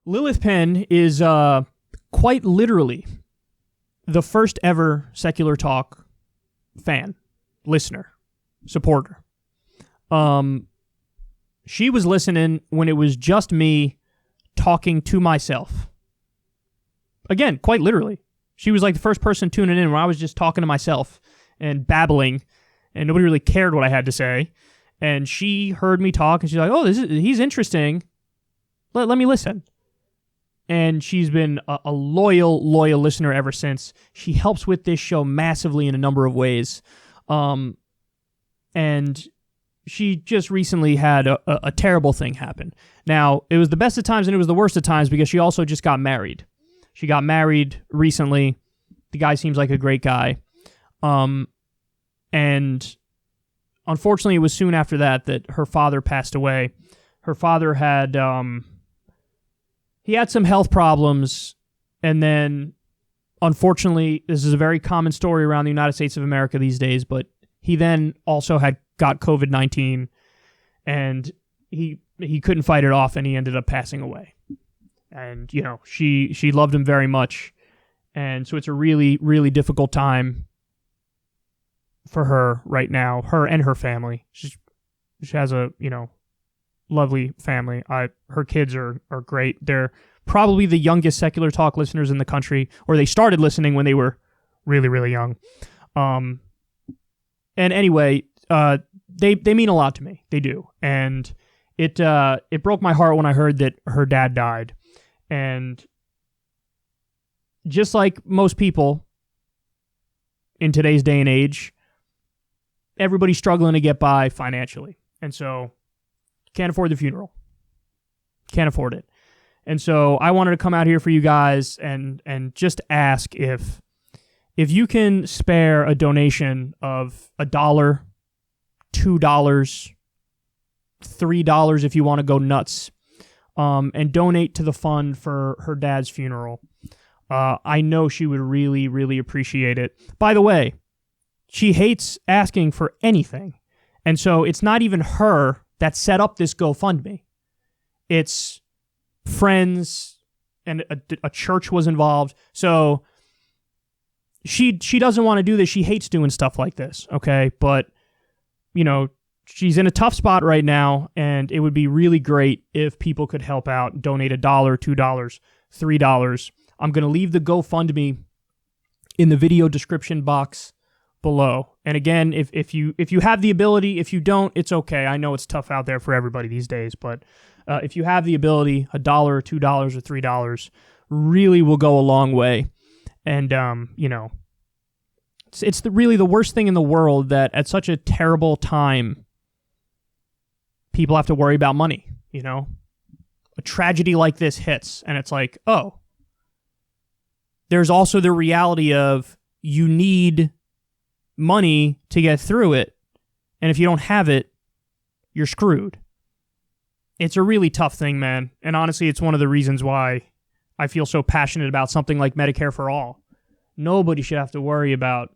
Lilith Penn is quite literally the first ever Secular Talk fan, listener, supporter. She was listening when it was just me talking to myself. Again, quite literally. She was like the first person tuning in when I was just talking to myself and babbling, and nobody really cared what I had to say. And she heard me talk, and she's like, "Oh, he's interesting. Let me listen." And she's been a loyal listener ever since. She helps with this show massively in a number of ways. And she just recently had a terrible thing happen. Now, it was the best of times and it was the worst of times because she also just got married. She got married recently. The guy seems like a great guy. And unfortunately, it was soon after that her father passed away. Her father had... he had some health problems, and then, unfortunately, this is a very common story around the United States of America these days, but he then also got COVID-19, and he couldn't fight it off, and he ended up passing away. And, you know, she loved him very much, and so it's a really, really difficult time for her right now, her and her family. She has a, you know, lovely family. Her kids are great. They're probably the youngest Secular Talk listeners in the country, or they started listening when they were really, really young. And anyway, they mean a lot to me. They do. And it broke my heart when I heard that her dad died. And just like most people in today's day and age, everybody's struggling to get by financially. And so can't afford the funeral. Can't afford it. And so I wanted to come out here for you guys and just ask if you can spare a donation of $1, $2, $3 if you want to go nuts, and donate to the fund for her dad's funeral. I know she would really, really appreciate it. By the way, she hates asking for anything. And so it's not even her that set up this GoFundMe. It's friends, and a church was involved. So she doesn't want to do this. She hates doing stuff like this, okay? But, you know, she's in a tough spot right now, and it would be really great if people could help out, donate $1, $2, $3. I'm going to leave the GoFundMe in the video description box below. And again, if you have the ability, if you don't, it's okay. I know it's tough out there for everybody these days, but if you have the ability, $1, $2, or $3 really will go a long way. And you know, it's really the worst thing in the world that at such a terrible time, people have to worry about money. You know, a tragedy like this hits, and it's like, oh, there's also the reality of you need money to get through it, and if you don't have it, you're screwed. It's a really tough thing, man, and honestly, it's one of the reasons why I feel so passionate about something like Medicare for All. Nobody should have to worry about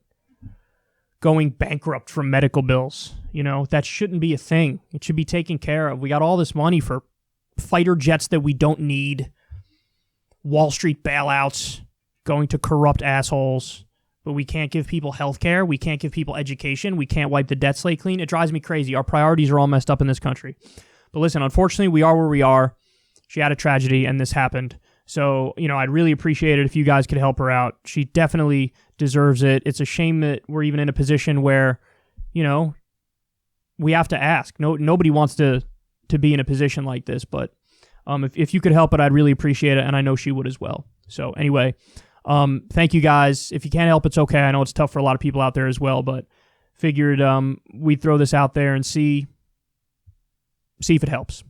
going bankrupt from medical bills. You know, that shouldn't be a thing. It should be taken care of. We got all this money for fighter jets that we don't need, Wall Street bailouts going to corrupt assholes, but we can't give people health care. We can't give people education. We can't wipe the debt slate clean. It drives me crazy. Our priorities are all messed up in this country. But listen, unfortunately, we are where we are. She had a tragedy, and this happened. So, you know, I'd really appreciate it if you guys could help her out. She definitely deserves it. It's a shame that we're even in a position where, you know, we have to ask. Nobody wants to be in a position like this, but if you could help it, I'd really appreciate it, and I know she would as well. So anyway, thank you guys. If you can't help, it's okay. I know it's tough for a lot of people out there as well, but figured we'd throw this out there and see if it helps.